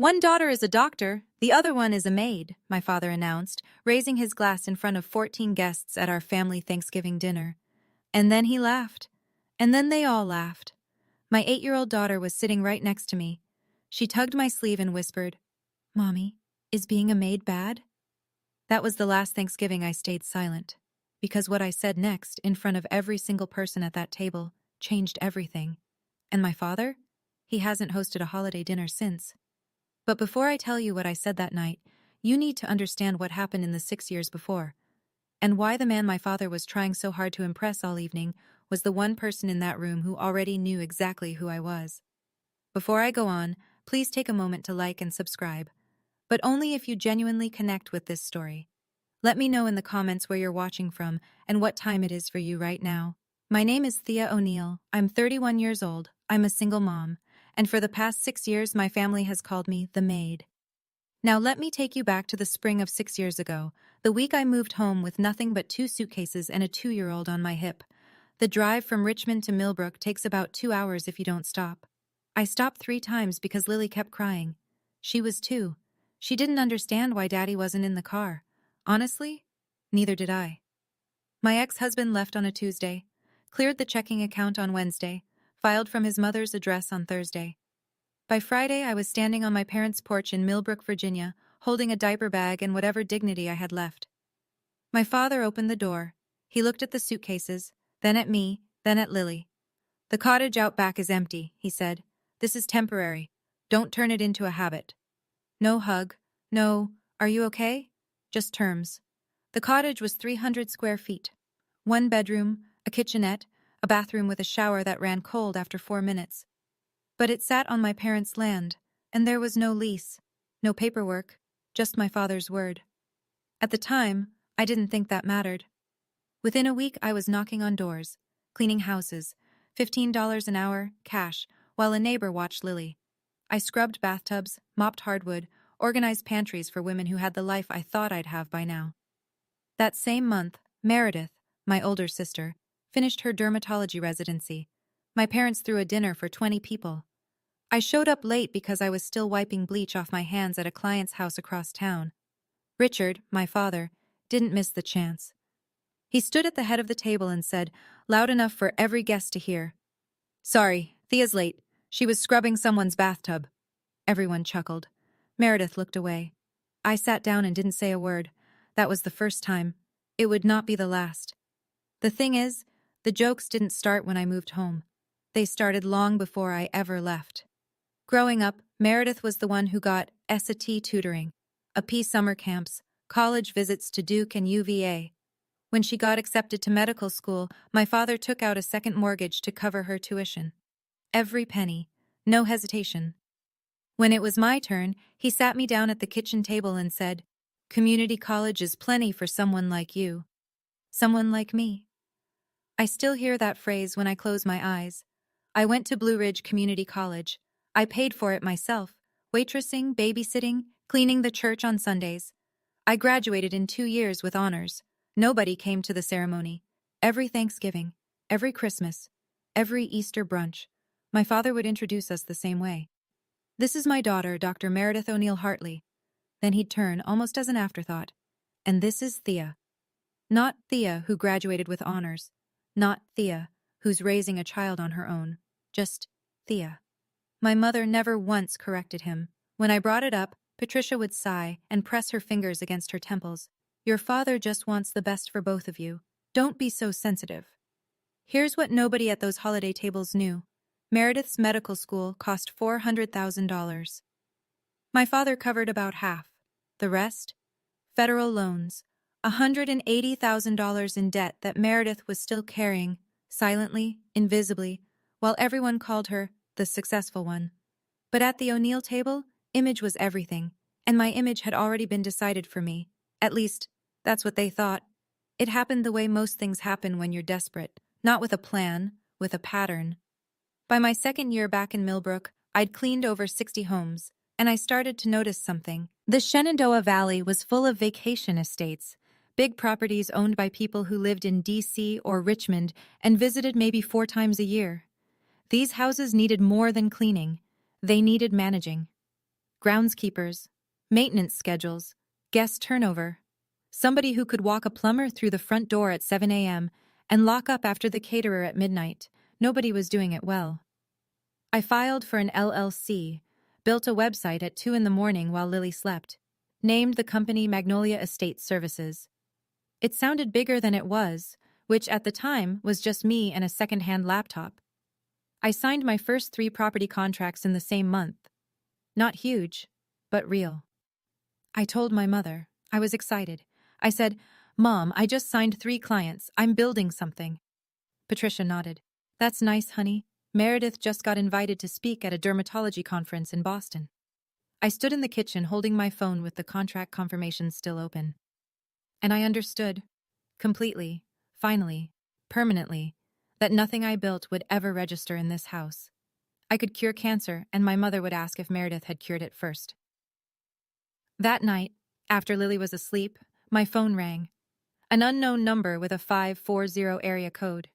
One daughter is a doctor, the other one is a maid, my father announced, raising his glass in front of 14 guests at our family Thanksgiving dinner. And then he laughed. And then they all laughed. My 8-year-old daughter was sitting right next to me. She tugged my sleeve and whispered, "Mommy, is being a maid bad?" That was the last Thanksgiving I stayed silent, because what I said next, in front of every single person at that table, changed everything. And my father? He hasn't hosted a holiday dinner since. But before I tell you what I said that night, you need to understand what happened in the 6 years before, and why the man my father was trying so hard to impress all evening was the one person in that room who already knew exactly who I was. Before I go on, please take a moment to like and subscribe, but only if you genuinely connect with this story. Let me know in the comments where you're watching from and what time it is for you right now. My name is Thea O'Neill. I'm 31 years old. I'm a single mom, and for the past 6 years my family has called me the Maid. Now let me take you back to the spring of 6 years ago, the week I moved home with nothing but 2 suitcases and a 2-year-old on my hip. The drive from Richmond to Millbrook takes about 2 hours if you don't stop. I stopped 3 times because Lily kept crying. She was 2. She didn't understand why Daddy wasn't in the car. Honestly, neither did I. My ex-husband left on a Tuesday, cleared the checking account on Wednesday, filed from his mother's address on Thursday. By Friday, I was standing on my parents' porch in Millbrook, Virginia, holding a diaper bag and whatever dignity I had left. My father opened the door. He looked at the suitcases, then at me, then at Lily. "The cottage out back is empty," he said. "This is temporary. Don't turn it into a habit." No hug, no, "Are you okay?" Just terms. The cottage was 300 square feet. 1 bedroom, a kitchenette, a bathroom with a shower that ran cold after 4 minutes. But it sat on my parents' land, and there was no lease, no paperwork, just my father's word. At the time, I didn't think that mattered. Within a week, I was knocking on doors, cleaning houses, $15 an hour, cash, while a neighbor watched Lily. I scrubbed bathtubs, mopped hardwood, organized pantries for women who had the life I thought I'd have by now. That same month, Meredith, my older sister, finished her dermatology residency. My parents threw a dinner for 20 people. I showed up late because I was still wiping bleach off my hands at a client's house across town. Richard, my father, didn't miss the chance. He stood at the head of the table and said, loud enough for every guest to hear, "Sorry, Thea's late. She was scrubbing someone's bathtub." Everyone chuckled. Meredith looked away. I sat down and didn't say a word. That was the first time. It would not be the last. The thing is, the jokes didn't start when I moved home. They started long before I ever left. Growing up, Meredith was the one who got S.A.T. tutoring, AP summer camps, college visits to Duke and UVA. When she got accepted to medical school, my father took out a second mortgage to cover her tuition. Every penny, no hesitation. When it was my turn, he sat me down at the kitchen table and said, "Community college is plenty for someone like you." Someone like me. I still hear that phrase when I close my eyes. I went to Blue Ridge Community College. I paid for it myself, waitressing, babysitting, cleaning the church on Sundays. I graduated in 2 years with honors. Nobody came to the ceremony. Every Thanksgiving, every Christmas, every Easter brunch, my father would introduce us the same way. "This is my daughter, Dr. Meredith O'Neill Hartley." Then he'd turn, almost as an afterthought. "And this is Thea." Not Thea, who graduated with honors. Not Thea, who's raising a child on her own. Just Thea. My mother never once corrected him. When I brought it up, Patricia would sigh and press her fingers against her temples. "Your father just wants the best for both of you. Don't be so sensitive." Here's what nobody at those holiday tables knew. Meredith's medical school cost $400,000. My father covered about half. The rest? Federal loans. $180,000 in debt that Meredith was still carrying, silently, invisibly, while everyone called her the successful one. But at the O'Neill table, image was everything, and my image had already been decided for me. At least, that's what they thought. It happened the way most things happen when you're desperate, not with a plan, with a pattern. By my second year back in Millbrook, I'd cleaned over 60 homes, and I started to notice something. The Shenandoah Valley was full of vacation estates, big properties owned by people who lived in D.C. or Richmond and visited maybe 4 times a year. These houses needed more than cleaning. They needed managing. groundskeepers, maintenance schedules, guest turnover. Somebody who could walk a plumber through the front door at 7 a.m. and lock up after the caterer at midnight. Nobody was doing it well. I filed for an LLC, built a website at 2 in the morning while Lily slept, named the company Magnolia Estate Services. It sounded bigger than it was, which at the time was just me and a second-hand laptop. I signed my first 3 property contracts in the same month. Not huge, but real. I told my mother. I was excited. I said, "Mom, I just signed 3 clients. I'm building something." Patricia nodded. "That's nice, honey. Meredith just got invited to speak at a dermatology conference in Boston." I stood in the kitchen holding my phone with the contract confirmation still open. And I understood, completely, finally, permanently, that nothing I built would ever register in this house. I could cure cancer, and my mother would ask if Meredith had cured it first. That night, after Lily was asleep, my phone rang. An unknown number with a 540 area code.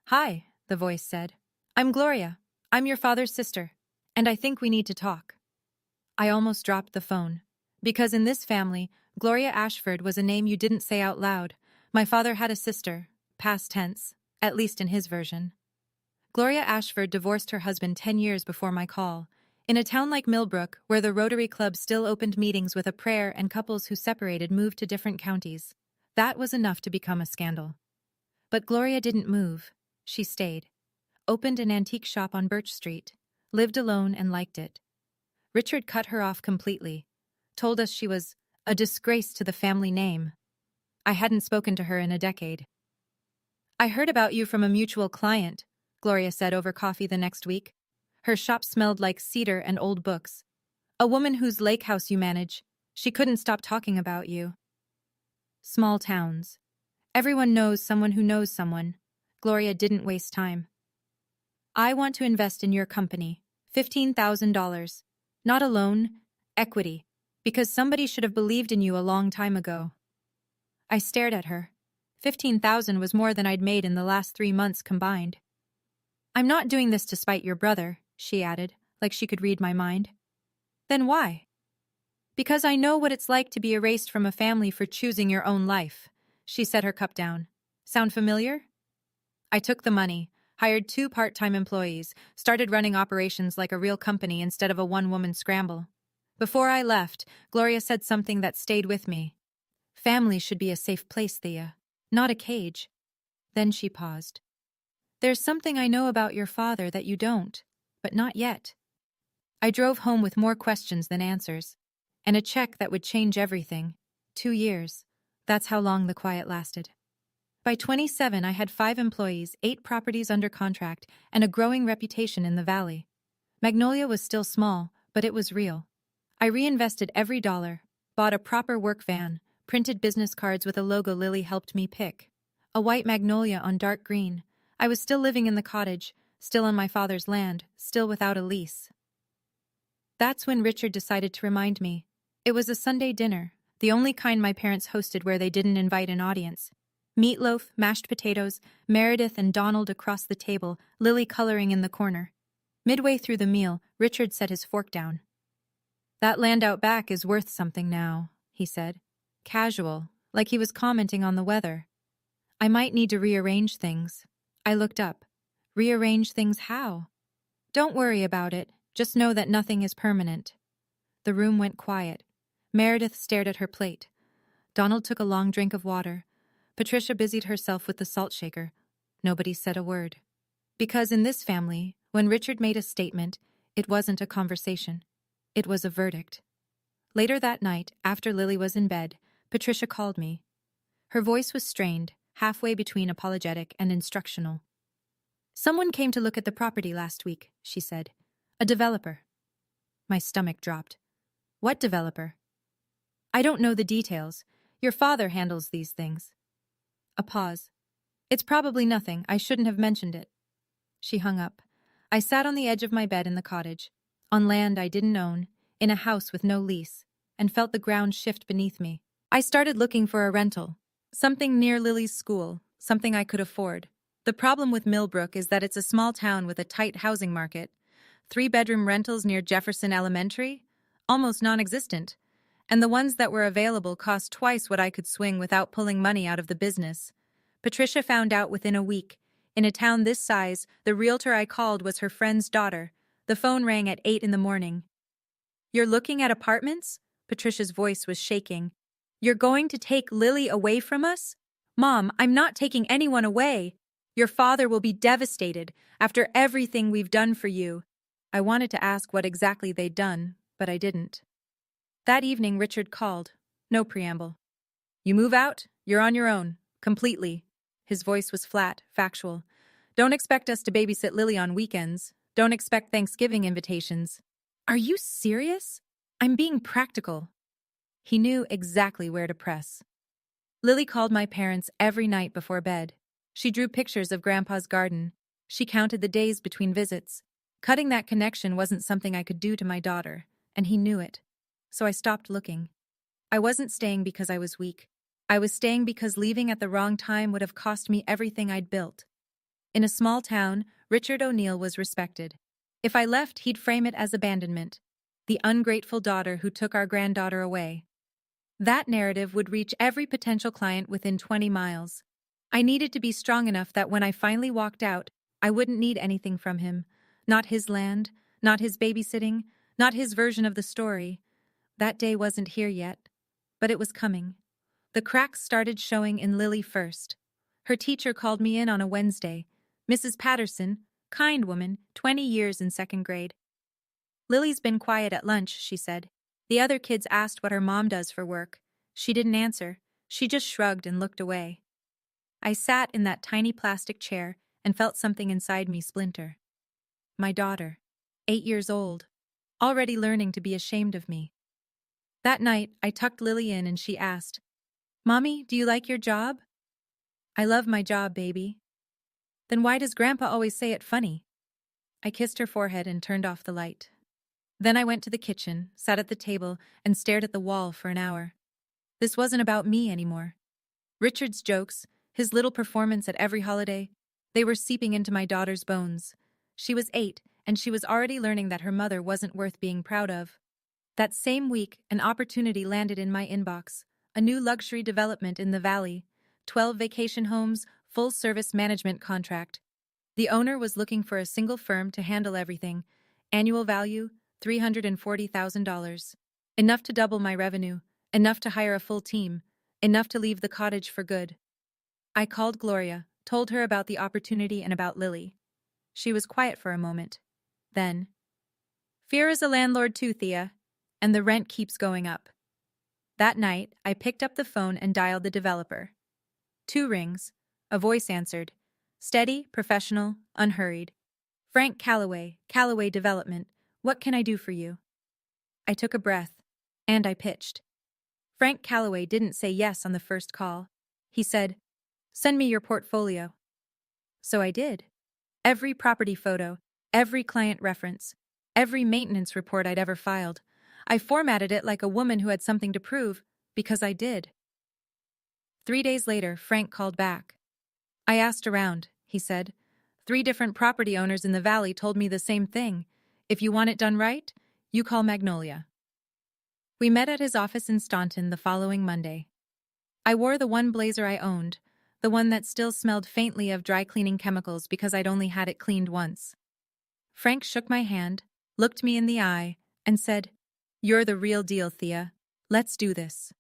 "Hi," the voice said. "I'm Gloria. I'm your father's sister, and I think we need to talk." I almost dropped the phone. Because in this family, Gloria Ashford was a name you didn't say out loud. My father had a sister, past tense, at least in his version. Gloria Ashford divorced her husband 10 years before my call, in a town like Millbrook, where the Rotary Club still opened meetings with a prayer and couples who separated moved to different counties. That was enough to become a scandal. But Gloria didn't move. She stayed. Opened an antique shop on Birch Street. Lived alone and liked it. Richard cut her off completely. Told us she was a disgrace to the family name. I hadn't spoken to her in a decade. "I heard about you from a mutual client," Gloria said over coffee the next week. Her shop smelled like cedar and old books. "A woman whose lake house you manage. She couldn't stop talking about you." Small towns. Everyone knows someone who knows someone. Gloria didn't waste time. "I want to invest in your company. $15,000. Not a loan, equity. Because somebody should have believed in you a long time ago." I stared at her. 15,000 was more than I'd made in the last 3 months combined. "I'm not doing this to spite your brother," she added, like she could read my mind. "Then why?" "Because I know what it's like to be erased from a family for choosing your own life." She set her cup down. "Sound familiar?" I took the money, hired 2 part-time employees, started running operations like a real company instead of a one-woman scramble. Before I left, Gloria said something that stayed with me. "Family should be a safe place, Thea, not a cage." Then she paused. "There's something I know about your father that you don't, but not yet." I drove home with more questions than answers, and a check that would change everything. 2 years. That's how long the quiet lasted. By 27, I had 5 employees, 8 properties under contract, and a growing reputation in the valley. Magnolia was still small, but it was real. I reinvested every dollar, bought a proper work van, printed business cards with a logo Lily helped me pick. A white magnolia on dark green. I was still living in the cottage, still on my father's land, still without a lease. That's when Richard decided to remind me. It was a Sunday dinner, the only kind my parents hosted where they didn't invite an audience. Meatloaf, mashed potatoes, Meredith and Donald across the table, Lily coloring in the corner. Midway through the meal, Richard set his fork down. "That land out back is worth something now," he said. Casual, like he was commenting on the weather. "I might need to rearrange things." I looked up. "Rearrange things how?" "Don't worry about it. Just know that nothing is permanent." The room went quiet. Meredith stared at her plate. Donald took a long drink of water. Patricia busied herself with the salt shaker. Nobody said a word. Because in this family, when Richard made a statement, it wasn't a conversation. It was a verdict. Later that night, after Lily was in bed, Patricia called me. Her voice was strained, halfway between apologetic and instructional. "Someone came to look at the property last week," she said. "A developer." My stomach dropped. "What developer?" "I don't know the details. Your father handles these things." A pause. "It's probably nothing. I shouldn't have mentioned it." She hung up. I sat on the edge of my bed in the cottage, on land I didn't own, in a house with no lease, and felt the ground shift beneath me. I started looking for a rental. Something near Lily's school, something I could afford. The problem with Millbrook is that it's a small town with a tight housing market. 3-bedroom rentals near Jefferson Elementary? almost non-existent. And the ones that were available cost twice what I could swing without pulling money out of the business. Patricia found out within a week. In a town this size, the realtor I called was her friend's daughter. The phone rang at 8 in the morning. "You're looking at apartments?" Patricia's voice was shaking. "You're going to take Lily away from us?" "Mom, I'm not taking anyone away. Your father will be devastated after everything we've done for you." I wanted to ask what exactly they'd done, but I didn't. That evening, Richard called. No preamble. "You move out, you're on your own. Completely." His voice was flat, factual. "Don't expect us to babysit Lily on weekends. Don't expect Thanksgiving invitations." "Are you serious?" "I'm being practical." He knew exactly where to press. Lily called my parents every night before bed. She drew pictures of Grandpa's garden. She counted the days between visits. Cutting that connection wasn't something I could do to my daughter, and he knew it. So I stopped looking. I wasn't staying because I was weak. I was staying because leaving at the wrong time would have cost me everything I'd built. In a small town, Richard O'Neill was respected. If I left, he'd frame it as abandonment. The ungrateful daughter who took our granddaughter away. That narrative would reach every potential client within 20 miles. I needed to be strong enough that when I finally walked out, I wouldn't need anything from him. Not his land, not his babysitting, not his version of the story. That day wasn't here yet, but it was coming. The cracks started showing in Lily first. Her teacher called me in on a Wednesday. Mrs. Patterson, kind woman, 20 years in second grade. "Lily's been quiet at lunch," she said. The other kids asked what her mom does for work. She didn't answer. She just shrugged and looked away. I sat in that tiny plastic chair and felt something inside me splinter. My daughter, 8 years old, already learning to be ashamed of me. That night, I tucked Lily in and she asked, "Mommy, do you like your job?" "I love my job, baby." "Then why does Grandpa always say it funny?" I kissed her forehead and turned off the light. Then I went to the kitchen, sat at the table, and stared at the wall for an hour. This wasn't about me anymore. Richard's jokes, his little performance at every holiday, they were seeping into my daughter's bones. She was 8, and she was already learning that her mother wasn't worth being proud of. That same week, an opportunity landed in my inbox. A new luxury development in the valley. 12 vacation homes, full-service management contract. The owner was looking for a single firm to handle everything. Annual value, $340,000. Enough to double my revenue. Enough to hire a full team. Enough to leave the cottage for good. I called Gloria, told her about the opportunity and about Lily. She was quiet for a moment. Then, "Fear is a landlord too, Thea, and the rent keeps going up." That night, I picked up the phone and dialed the developer. 2 rings. A voice answered. Steady, professional, unhurried. "Frank Calloway, Calloway Development. What can I do for you?" I took a breath, and I pitched. Frank Calloway didn't say yes on the first call. He said, "Send me your portfolio." So I did. Every property photo, every client reference, every maintenance report I'd ever filed. I formatted it like a woman who had something to prove, because I did. 3 days later, Frank called back. "I asked around," he said. 3 different property owners in the valley told me the same thing. If you want it done right, you call Magnolia." We met at his office in Staunton the following Monday. I wore the one blazer I owned, the one that still smelled faintly of dry cleaning chemicals because I'd only had it cleaned once. Frank shook my hand, looked me in the eye, and said, "You're the real deal, Thea. Let's do this."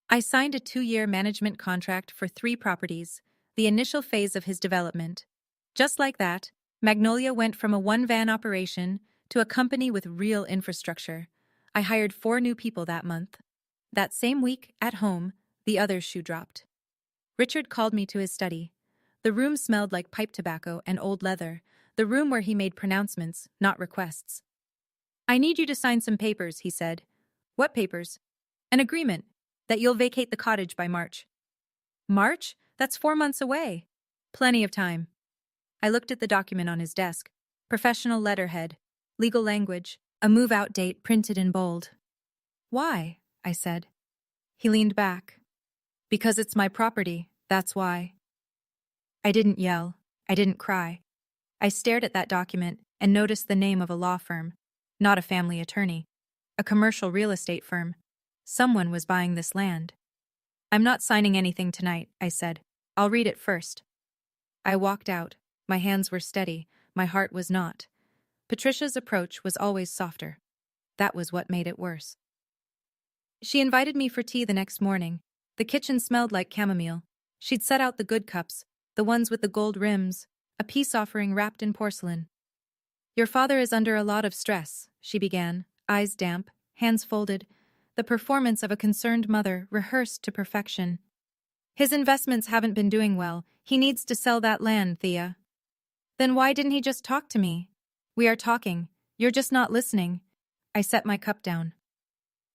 I signed a 2-year management contract for 3 properties, the initial phase of his development. Just like that, Magnolia went from a 1-van operation to a company with real infrastructure. I hired 4 new people that month. That same week, at home, the other shoe dropped. Richard called me to his study. The room smelled like pipe tobacco and old leather, the room where he made pronouncements, not requests. "I need you to sign some papers," he said. "What papers?" "An agreement that you'll vacate the cottage by March." "March? That's 4 months away." "Plenty of time." I looked at the document on his desk. Professional letterhead, legal language, a move-out date printed in bold. "Why?" I said. He leaned back. "Because it's my property, that's why." I didn't yell. I didn't cry. I stared at that document and noticed the name of a law firm, not a family attorney. A commercial real estate firm. Someone was buying this land. I'm not signing anything tonight, I said. I'll read it first. I walked out. My hands were steady. My heart was not. Patricia's approach was always softer. That was what made it worse. She invited me for tea the next morning. The kitchen smelled like chamomile. She'd set out the good cups, the ones with the gold rims, a peace offering wrapped in porcelain. Your father is under a lot of stress, she began, eyes damp, hands folded, the performance of a concerned mother rehearsed to perfection. His investments haven't been doing well. He needs to sell that land, Thea. Then why didn't he just talk to me? We are talking. You're just not listening. I set my cup down.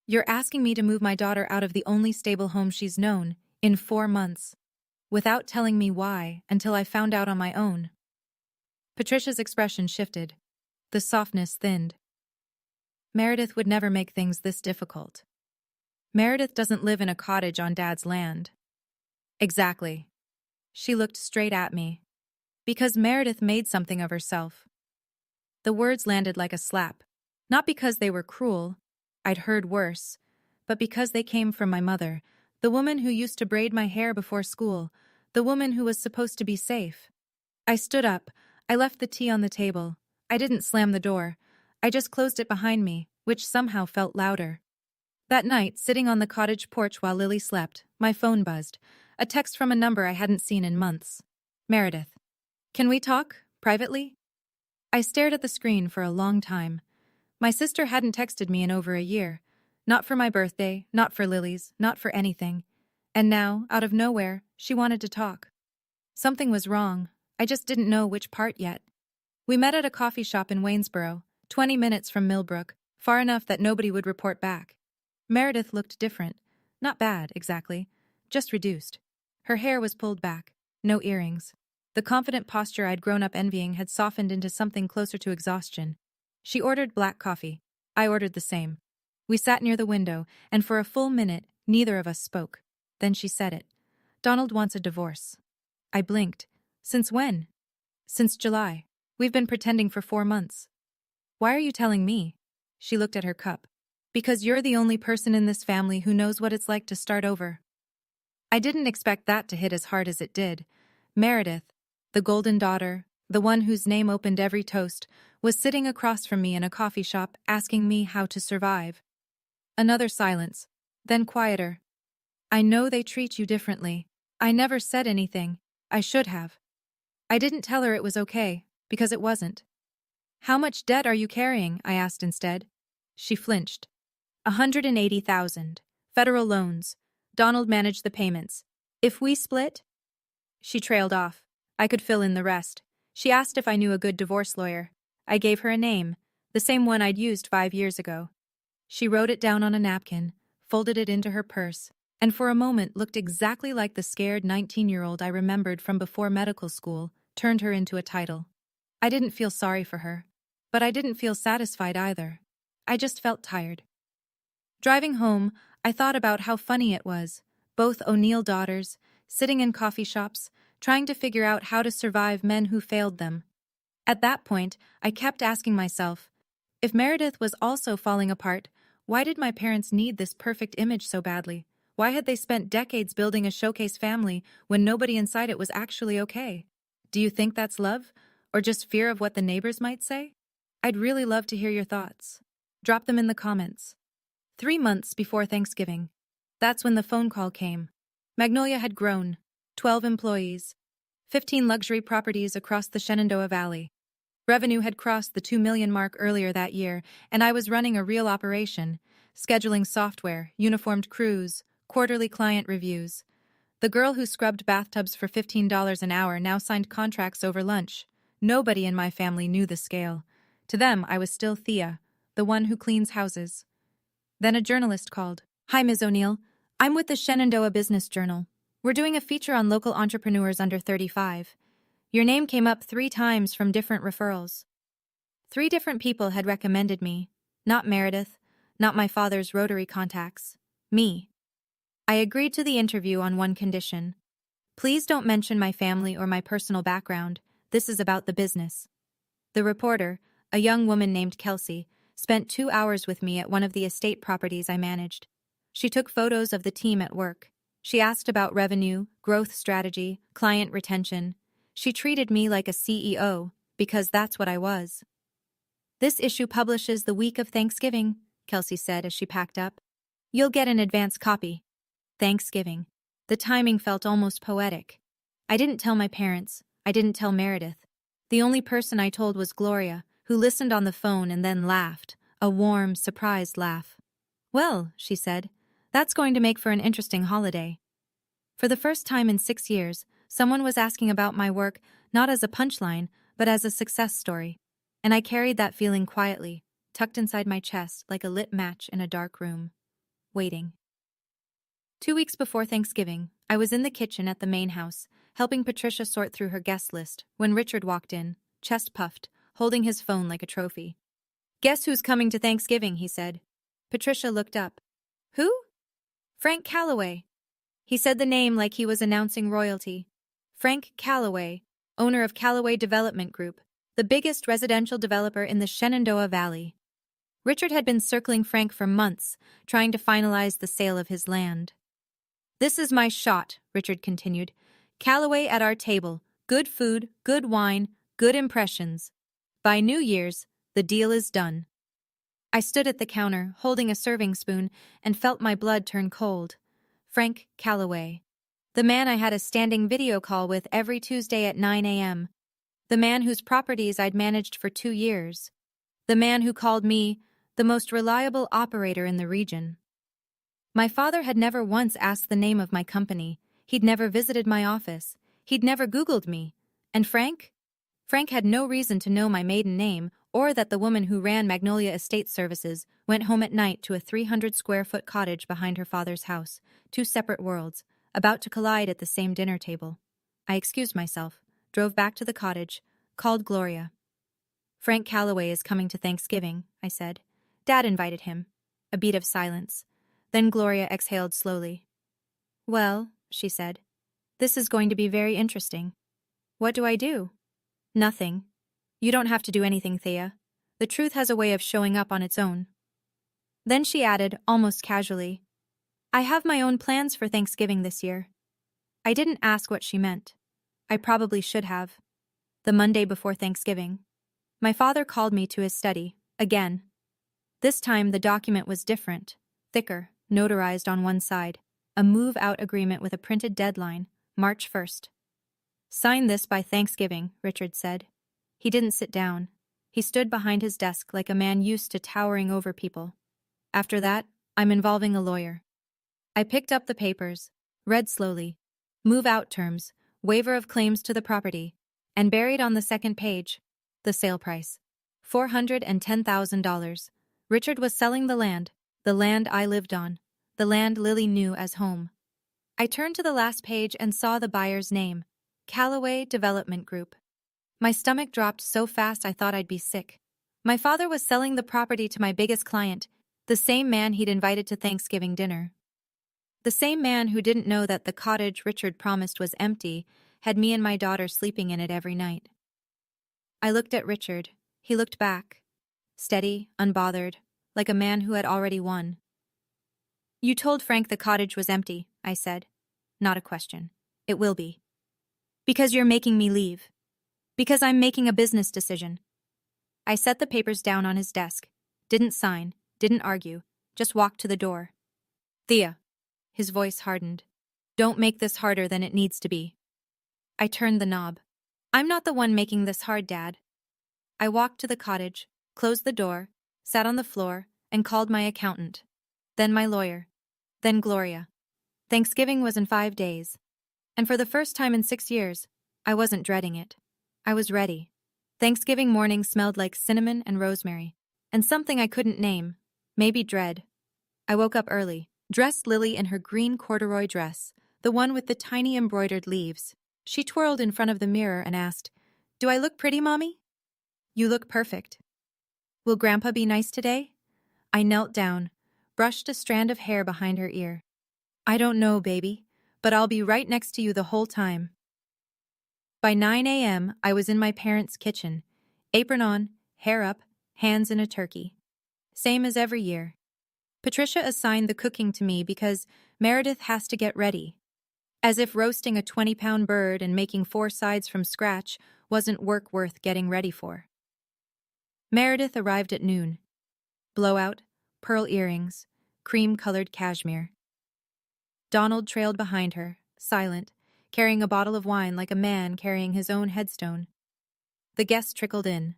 You're asking me to move my daughter out of the only stable home she's known, in 4 months, without telling me why until I found out on my own. Patricia's expression shifted. The softness thinned. Meredith would never make things this difficult. Meredith doesn't live in a cottage on Dad's land. Exactly. She looked straight at me. Because Meredith made something of herself. The words landed like a slap. Not because they were cruel, I'd heard worse, but because they came from my mother, the woman who used to braid my hair before school, the woman who was supposed to be safe. I stood up. I left the tea on the table. I didn't slam the door. I just closed it behind me, which somehow felt louder. That night, sitting on the cottage porch while Lily slept, my phone buzzed. A text from a number I hadn't seen in months. Meredith. Can we talk, privately? I stared at the screen for a long time. My sister hadn't texted me in over a year. Not for my birthday, not for Lily's, not for anything. And now, out of nowhere, she wanted to talk. Something was wrong. I just didn't know which part yet. We met at a coffee shop in Waynesboro, 20 minutes from Millbrook, far enough that nobody would report back. Meredith looked different. Not bad, exactly. Just reduced. Her hair was pulled back. No earrings. The confident posture I'd grown up envying had softened into something closer to exhaustion. She ordered black coffee. I ordered the same. We sat near the window, and for a full minute, neither of us spoke. Then she said it. Donald wants a divorce. I blinked. Since when? Since July. We've been pretending for 4 months. Why are you telling me? She looked at her cup. Because you're the only person in this family who knows what it's like to start over. I didn't expect that to hit as hard as it did. Meredith, the golden daughter, the one whose name opened every toast, was sitting across from me in a coffee shop asking me how to survive. Another silence, then quieter. I know they treat you differently. I never said anything. I should have. I didn't tell her it was okay, because it wasn't. How much debt are you carrying? I asked instead. She flinched. 180,000. Federal loans. Donald managed the payments. If we split? She trailed off. I could fill in the rest. She asked if I knew a good divorce lawyer. I gave her a name, the same one I'd used 5 years ago. She wrote it down on a napkin, folded it into her purse, and for a moment looked exactly like the scared 19-year-old I remembered from before medical school, turned her into a title. I didn't feel sorry for her, but I didn't feel satisfied either. I just felt tired. Driving home, I thought about how funny it was, both O'Neill daughters, sitting in coffee shops, trying to figure out how to survive men who failed them. At that point, I kept asking myself, if Meredith was also falling apart, why did my parents need this perfect image so badly? Why had they spent decades building a showcase family when nobody inside it was actually okay? Do you think that's love? Or just fear of what the neighbors might say? I'd really love to hear your thoughts. Drop them in the comments. 3 months before Thanksgiving. That's when the phone call came. Magnolia had grown. 12 employees. 15 luxury properties across the Shenandoah Valley. Revenue had crossed the 2 million mark earlier that year, and I was running a real operation, scheduling software, uniformed crews, quarterly client reviews. The girl who scrubbed bathtubs for $15 an hour now signed contracts over lunch. Nobody in my family knew the scale. To them, I was still Thea, the one who cleans houses. Then a journalist called. Hi, Ms. O'Neill. I'm with the Shenandoah Business Journal. We're doing a feature on local entrepreneurs under 35. Your name came up 3 times from different referrals. 3 different people had recommended me. Not Meredith, not my father's Rotary contacts. Me. I agreed to the interview on one condition. Please don't mention my family or my personal background. This is about the business. The reporter, a young woman named Kelsey, spent 2 hours with me at one of the estate properties I managed. She took photos of the team at work. She asked about revenue, growth strategy, client retention. She treated me like a CEO, because that's what I was. "This issue publishes the week of Thanksgiving," Kelsey said as she packed up. "You'll get an advance copy." Thanksgiving. The timing felt almost poetic. I didn't tell my parents. I didn't tell Meredith. The only person I told was Gloria, who listened on the phone and then laughed, a warm, surprised laugh. "Well," she said, "that's going to make for an interesting holiday." For the first time in 6 years, someone was asking about my work not as a punchline, but as a success story. And I carried that feeling quietly, tucked inside my chest like a lit match in a dark room. Waiting. 2 weeks before Thanksgiving, I was in the kitchen at the main house, helping Patricia sort through her guest list, when Richard walked in, chest puffed, holding his phone like a trophy. "Guess who's coming to Thanksgiving," he said. Patricia looked up. "Who?" "Frank Calloway." He said the name like he was announcing royalty. Frank Calloway, owner of Calloway Development Group, the biggest residential developer in the Shenandoah Valley. Richard had been circling Frank for months, trying to finalize the sale of his land. "This is my shot," Richard continued. "Calloway at our table, good food, good wine, good impressions. By New Year's, the deal is done." I stood at the counter, holding a serving spoon, and felt my blood turn cold. Frank Calloway. The man I had a standing video call with every Tuesday at 9 a.m. The man whose properties I'd managed for 2 years. The man who called me the most reliable operator in the region. My father had never once asked the name of my company. He'd never visited my office. He'd never Googled me. And Frank? Frank had no reason to know my maiden name, or that the woman who ran Magnolia Estate Services went home at night to a 300-square-foot cottage behind her father's house, 2 separate worlds, about to collide at the same dinner table. I excused myself, drove back to the cottage, called Gloria. "Frank Calloway is coming to Thanksgiving," I said. "Dad invited him." A beat of silence. Then Gloria exhaled slowly. "Well," she said, "this is going to be very interesting." "What do I do?" "Nothing. You don't have to do anything, Thea. The truth has a way of showing up on its own." Then she added, almost casually, "I have my own plans for Thanksgiving this year." I didn't ask what she meant. I probably should have. The Monday before Thanksgiving, my father called me to his study, again. This time the document was different, thicker, notarized on one side, a move-out agreement with a printed deadline, March 1st. "Sign this by Thanksgiving," Richard said. He didn't sit down. He stood behind his desk like a man used to towering over people. "After that, I'm involving a lawyer." I picked up the papers, read slowly. Move-out terms, waiver of claims to the property, and buried on the second page, the sale price. $410,000. Richard was selling the land I lived on, the land Lily knew as home. I turned to the last page and saw the buyer's name, Calloway Development Group. My stomach dropped so fast I thought I'd be sick. My father was selling the property to my biggest client, the same man he'd invited to Thanksgiving dinner. The same man who didn't know that the cottage Richard promised was empty had me and my daughter sleeping in it every night. I looked at Richard. He looked back. Steady, unbothered, like a man who had already won. "You told Frank the cottage was empty," I said. Not a question. "It will be." "Because you're making me leave." "Because I'm making a business decision." I set the papers down on his desk. Didn't sign, didn't argue, just walked to the door. "Thea." His voice hardened. "Don't make this harder than it needs to be." I turned the knob. "I'm not the one making this hard, Dad." I walked to the cottage, closed the door, sat on the floor, and called my accountant. Then my lawyer. Then Gloria. Thanksgiving was in 5 days. And for the first time in 6 years, I wasn't dreading it. I was ready. Thanksgiving morning smelled like cinnamon and rosemary, and something I couldn't name, maybe dread. I woke up early, dressed Lily in her green corduroy dress, the one with the tiny embroidered leaves. She twirled in front of the mirror and asked, "Do I look pretty, Mommy?" "You look perfect." "Will Grandpa be nice today?" I knelt down, brushed a strand of hair behind her ear. "I don't know, baby, but I'll be right next to you the whole time." By 9 a.m., I was in my parents' kitchen, apron on, hair up, hands in a turkey. Same as every year. Patricia assigned the cooking to me because Meredith has to get ready. As if roasting a 20-pound bird and making 4 sides from scratch wasn't work worth getting ready for. Meredith arrived at noon. Blowout, pearl earrings, cream-colored cashmere. Donald trailed behind her, silent, carrying a bottle of wine like a man carrying his own headstone. The guests trickled in.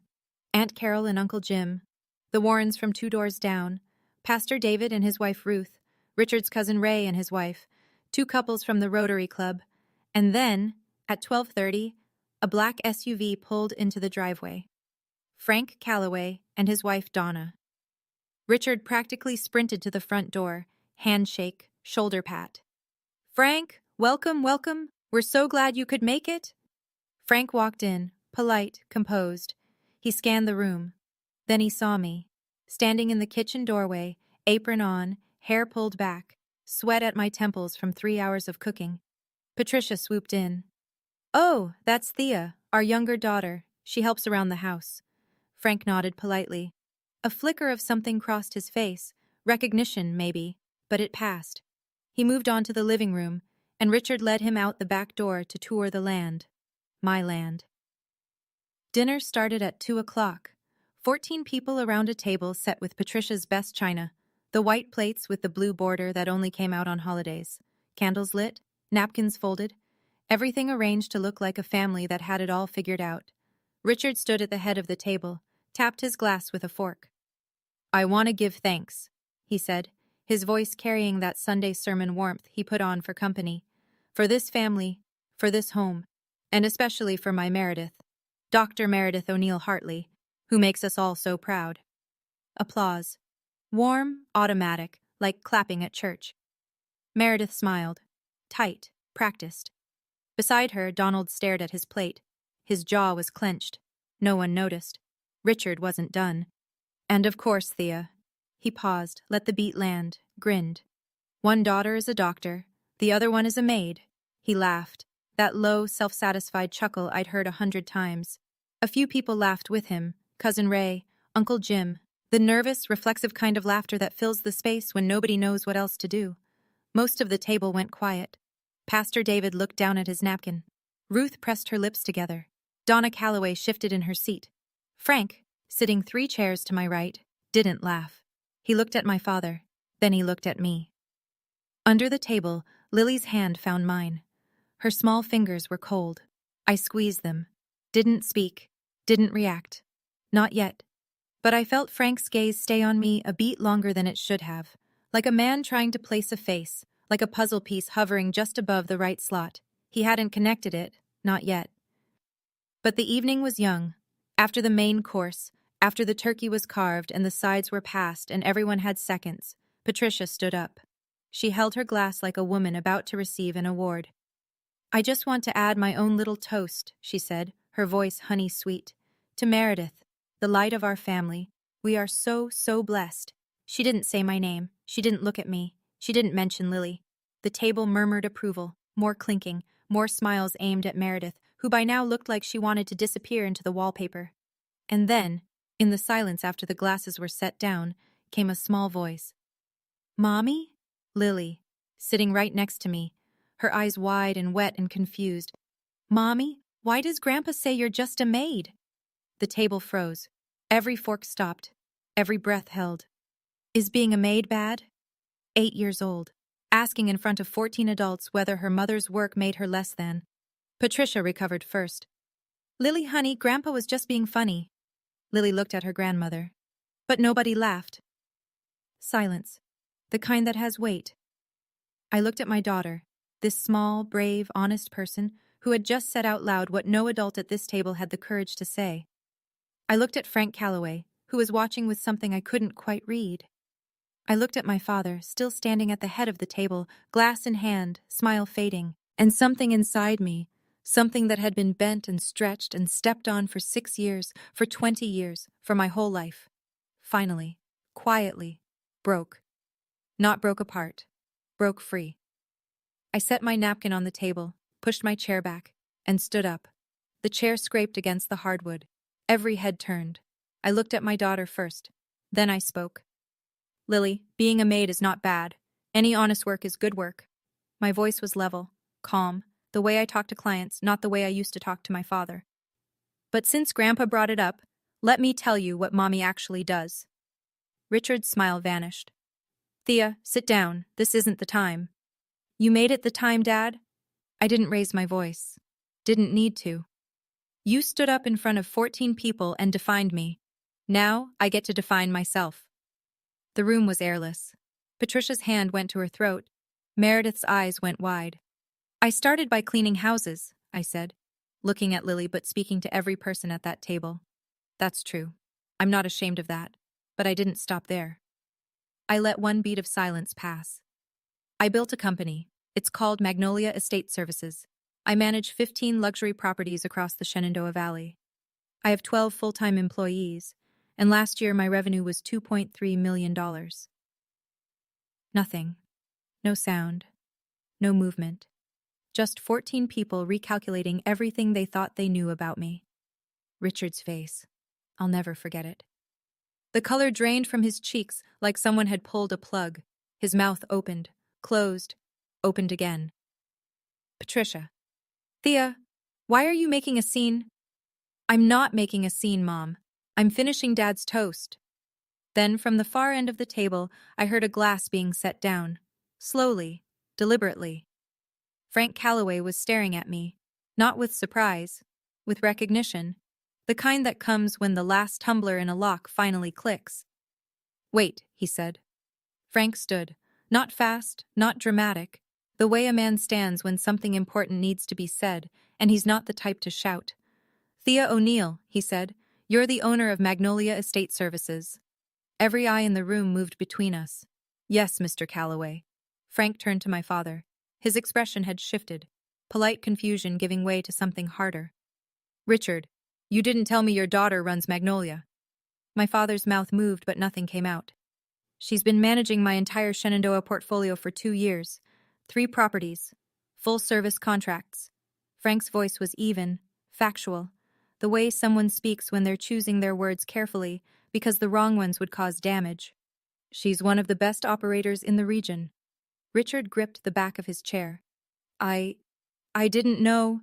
Aunt Carol and Uncle Jim, the Warrens from 2 doors down, Pastor David and his wife Ruth, Richard's cousin Ray and his wife, 2 couples from the Rotary Club, and then, at 12:30, a black SUV pulled into the driveway. Frank Calloway and his wife Donna. Richard practically sprinted to the front door, handshake, shoulder pat. "Frank, welcome, welcome. We're so glad you could make it." Frank walked in, polite, composed. He scanned the room. Then he saw me, standing in the kitchen doorway, apron on, hair pulled back, sweat at my temples from 3 hours of cooking. Patricia swooped in. "Oh, that's Thea, our younger daughter. She helps around the house." Frank nodded politely. A flicker of something crossed his face, recognition maybe, but it passed. He moved on to the living room, and Richard led him out the back door to tour the land. My land. Dinner started at 2 o'clock. 14 people around a table set with Patricia's best china, the white plates with the blue border that only came out on holidays, candles lit, napkins folded, everything arranged to look like a family that had it all figured out. Richard stood at the head of the table, tapped his glass with a fork. "I want to give thanks," he said, his voice carrying that Sunday sermon warmth he put on for company, "for this family, for this home, and especially for my Meredith, Dr. Meredith O'Neill Hartley, who makes us all so proud." Applause. Warm, automatic, like clapping at church. Meredith smiled. Tight, practiced. Beside her, Donald stared at his plate. His jaw was clenched. No one noticed. Richard wasn't done. "And of course, Thea." He paused, let the beat land, grinned. "One daughter is a doctor, the other one is a maid." He laughed, that low, self-satisfied chuckle I'd heard 100 times. A few people laughed with him, Cousin Ray, Uncle Jim, the nervous, reflexive kind of laughter that fills the space when nobody knows what else to do. Most of the table went quiet. Pastor David looked down at his napkin. Ruth pressed her lips together. Donna Calloway shifted in her seat. Frank, sitting 3 chairs to my right, didn't laugh. He looked at my father, then he looked at me. Under the table, Lily's hand found mine. Her small fingers were cold. I squeezed them. Didn't speak. Didn't react. Not yet. But I felt Frank's gaze stay on me a beat longer than it should have, like a man trying to place a face, like a puzzle piece hovering just above the right slot. He hadn't connected it, not yet. But the evening was young. After the main course, after the turkey was carved and the sides were passed and everyone had seconds, Patricia stood up. She held her glass like a woman about to receive an award. "I just want to add my own little toast," she said, her voice honey-sweet. "To Meredith, the light of our family. We are so, so blessed." She didn't say my name. She didn't look at me. She didn't mention Lily. The table murmured approval, more clinking, more smiles aimed at Meredith, who by now looked like she wanted to disappear into the wallpaper. And then, in the silence after the glasses were set down, came a small voice. "Mommy?" Lily, sitting right next to me, her eyes wide and wet and confused. "Mommy, why does Grandpa say you're just a maid?" The table froze. Every fork stopped. Every breath held. Is being a maid bad? 8 years old, asking in front of 14 adults whether her mother's work made her less than. Patricia recovered first. "Lily, honey, Grandpa was just being funny." Lily looked at her grandmother. But nobody laughed. Silence. The kind that has weight. I looked at my daughter, this small, brave, honest person who had just said out loud what no adult at this table had the courage to say. I looked at Frank Calloway, who was watching with something I couldn't quite read. I looked at my father, still standing at the head of the table, glass in hand, smile fading, and something inside me, something that had been bent and stretched and stepped on for 6 years, for 20 years, for my whole life. Finally, quietly, broke. Not broke apart. Broke free. I set my napkin on the table, pushed my chair back, and stood up. The chair scraped against the hardwood. Every head turned. I looked at my daughter first. Then I spoke. Lily, being a maid is not bad. Any honest work is good work. My voice was level, calm, the way I talk to clients, not the way I used to talk to my father. But since Grandpa brought it up, let me tell you what Mommy actually does. Richard's smile vanished. Thea, sit down. This isn't the time. You made it the time, Dad? I didn't raise my voice. Didn't need to. You stood up in front of 14 people and defined me. Now, I get to define myself. The room was airless. Patricia's hand went to her throat. Meredith's eyes went wide. I started by cleaning houses, I said, looking at Lily but speaking to every person at that table. That's true. I'm not ashamed of that. But I didn't stop there. I let one beat of silence pass. I built a company. It's called Magnolia Estate Services. I manage 15 luxury properties across the Shenandoah Valley. I have 12 full-time employees, and last year my revenue was $2.3 million. Nothing. No sound. No movement. Just 14 people recalculating everything they thought they knew about me. Richard's face. I'll never forget it. The color drained from his cheeks like someone had pulled a plug. His mouth opened, closed, opened again. Patricia. Thea, why are you making a scene? I'm not making a scene, Mom. I'm finishing Dad's toast. Then, from the far end of the table, I heard a glass being set down. Slowly, deliberately. Frank Calloway was staring at me, not with surprise, with recognition, the kind that comes when the last tumbler in a lock finally clicks. Wait, he said. Frank stood, not fast, not dramatic, the way a man stands when something important needs to be said, and he's not the type to shout. Thea O'Neill, he said, you're the owner of Magnolia Estate Services. Every eye in the room moved between us. Yes, Mr. Calloway. Frank turned to my father. His expression had shifted, polite confusion giving way to something harder. Richard, you didn't tell me your daughter runs Magnolia. My father's mouth moved, but nothing came out. She's been managing my entire Shenandoah portfolio for 2 years. 3 properties. Full-service contracts. Frank's voice was even, factual. The way someone speaks when they're choosing their words carefully because the wrong ones would cause damage. She's one of the best operators in the region. Richard gripped the back of his chair. I didn't know.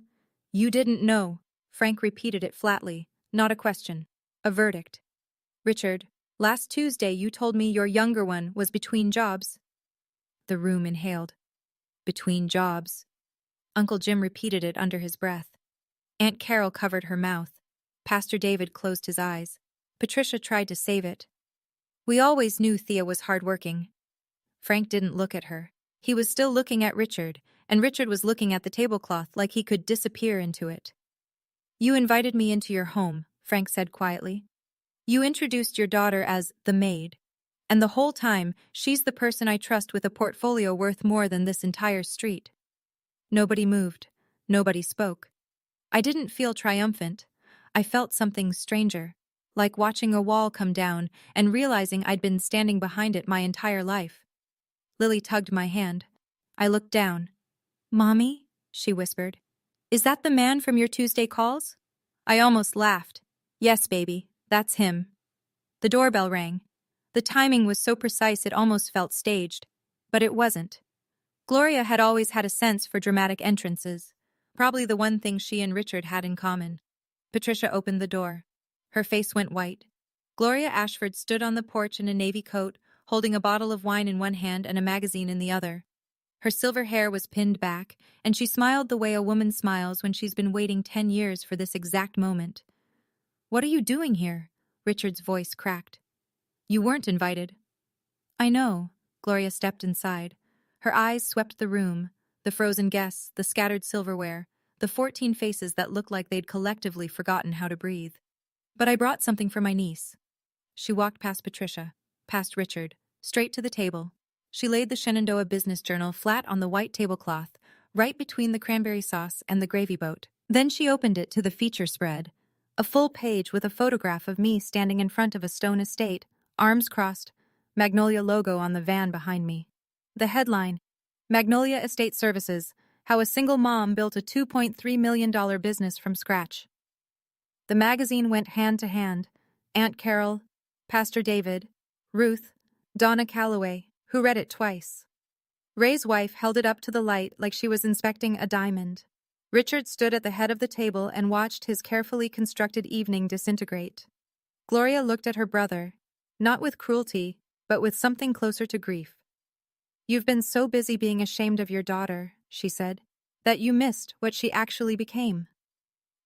You didn't know. Frank repeated it flatly, not a question, a verdict. Richard, last Tuesday you told me your younger one was between jobs. The room inhaled. Between jobs. Uncle Jim repeated it under his breath. Aunt Carol covered her mouth. Pastor David closed his eyes. Patricia tried to save it. We always knew Thea was hardworking. Frank didn't look at her. He was still looking at Richard, and Richard was looking at the tablecloth like he could disappear into it. You invited me into your home, Frank said quietly. You introduced your daughter as the Maid. And the whole time, she's the person I trust with a portfolio worth more than this entire street. Nobody moved. Nobody spoke. I didn't feel triumphant. I felt something stranger, like watching a wall come down and realizing I'd been standing behind it my entire life. Lily tugged my hand. I looked down. Mommy? She whispered. Is that the man from your Tuesday calls? I almost laughed. Yes, baby, that's him. The doorbell rang. The timing was so precise it almost felt staged. But it wasn't. Gloria had always had a sense for dramatic entrances. Probably the one thing she and Richard had in common. Patricia opened the door. Her face went white. Gloria Ashford stood on the porch in a navy coat, holding a bottle of wine in one hand and a magazine in the other. Her silver hair was pinned back, and she smiled the way a woman smiles when she's been waiting 10 years for this exact moment. What are you doing here? Richard's voice cracked. You weren't invited. I know. Gloria stepped inside. Her eyes swept the room, the frozen guests, the scattered silverware, the 14 faces that looked like they'd collectively forgotten how to breathe. But I brought something for my niece. She walked past Patricia, past Richard, straight to the table. She laid the Shenandoah Business Journal flat on the white tablecloth, right between the cranberry sauce and the gravy boat. Then she opened it to the feature spread, a full page with a photograph of me standing in front of a stone estate, arms crossed, Magnolia logo on the van behind me. The headline, Magnolia Estate Services, How a Single Mom Built a $2.3 million Business from Scratch. The magazine went hand to hand. Aunt Carol, Pastor David, Ruth, Donna Calloway, who read it twice. Ray's wife held it up to the light like she was inspecting a diamond. Richard stood at the head of the table and watched his carefully constructed evening disintegrate. Gloria looked at her brother, not with cruelty, but with something closer to grief. "You've been so busy being ashamed of your daughter," she said, "that you missed what she actually became."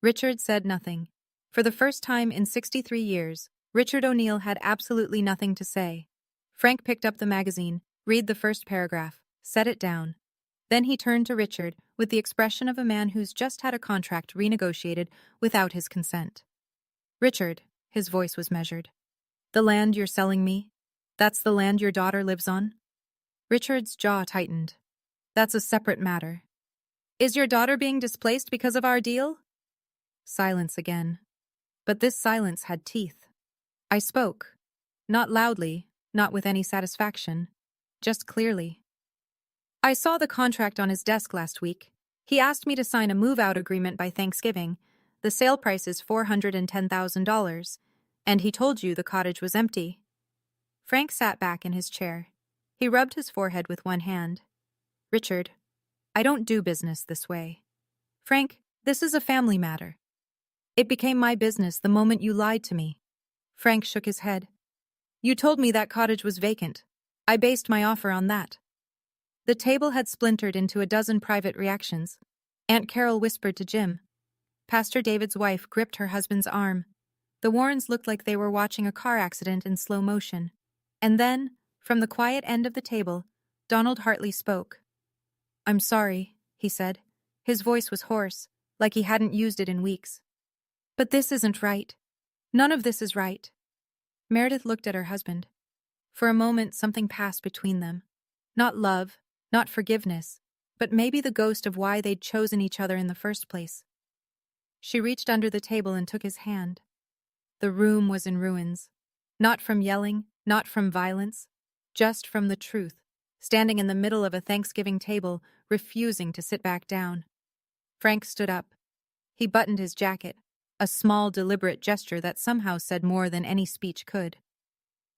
Richard said nothing. For the first time in 63 years, Richard O'Neill had absolutely nothing to say. Frank picked up the magazine, read the first paragraph, set it down. Then he turned to Richard with the expression of a man who's just had a contract renegotiated without his consent. "Richard," his voice was measured, "the land you're selling me, that's the land your daughter lives on?" Richard's jaw tightened. "That's a separate matter." "Is your daughter being displaced because of our deal?" Silence again. But this silence had teeth. I spoke. Not loudly, not with any satisfaction. Just clearly. "I saw the contract on his desk last week. He asked me to sign a move-out agreement by Thanksgiving. The sale price is $410,000. And he told you the cottage was empty." Frank sat back in his chair. He rubbed his forehead with one hand. "Richard, I don't do business this way. Frank, this is a family matter. It became my business the moment you lied to me." Frank shook his head. "You told me that cottage was vacant. I based my offer on that." The table had splintered into a dozen private reactions. Aunt Carol whispered to Jim. Pastor David's wife gripped her husband's arm. The Warrens looked like they were watching a car accident in slow motion. And then, from the quiet end of the table, Donald Hartley spoke. "I'm sorry," he said. His voice was hoarse, like he hadn't used it in weeks. "But this isn't right. None of this is right." Meredith looked at her husband. For a moment, something passed between them. Not love, not forgiveness, but maybe the ghost of why they'd chosen each other in the first place. She reached under the table and took his hand. The room was in ruins. Not from yelling, not from violence, just from the truth, standing in the middle of a Thanksgiving table, refusing to sit back down. Frank stood up. He buttoned his jacket, a small, deliberate gesture that somehow said more than any speech could.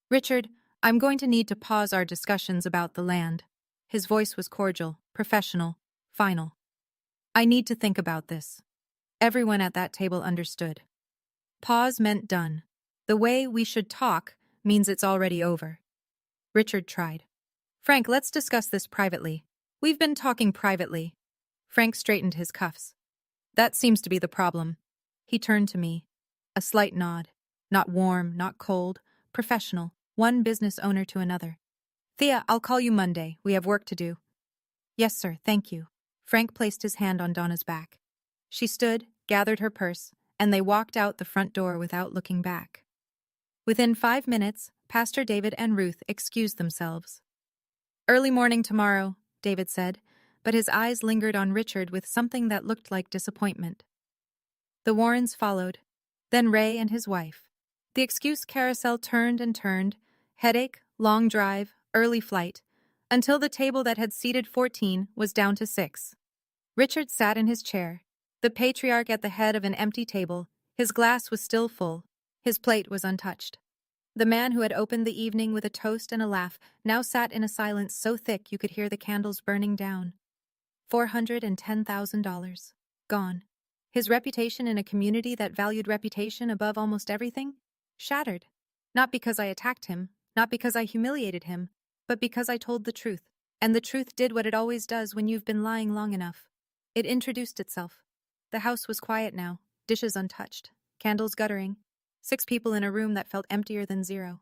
"Richard, I'm going to need to pause our discussions about the land." His voice was cordial, professional, final. "I need to think about this." Everyone at that table understood. Pause meant done. The way we should talk means it's already over. Richard tried. "Frank, let's discuss this privately. We've been talking privately." Frank straightened his cuffs. "That seems to be the problem." He turned to me. A slight nod. Not warm, not cold. Professional. One business owner to another. "Thea, I'll call you Monday. We have work to do." "Yes, sir, thank you." Frank placed his hand on Donna's back. She stood, gathered her purse, and they walked out the front door without looking back. Within 5 minutes, Pastor David and Ruth excused themselves. "Early morning tomorrow," David said, but his eyes lingered on Richard with something that looked like disappointment. The Warrens followed, then Ray and his wife. The excuse carousel turned and turned, headache, long drive, early flight, until the table that had seated 14 was down to 6. Richard sat in his chair, the patriarch at the head of an empty table. His glass was still full. His plate was untouched. The man who had opened the evening with a toast and a laugh now sat in a silence so thick you could hear the candles burning down. $410,000. Gone. His reputation in a community that valued reputation above almost everything? Shattered. Not because I attacked him, not because I humiliated him, but because I told the truth. And the truth did what it always does when you've been lying long enough. It introduced itself. The house was quiet now, dishes untouched, candles guttering, 6 people in a room that felt emptier than 0.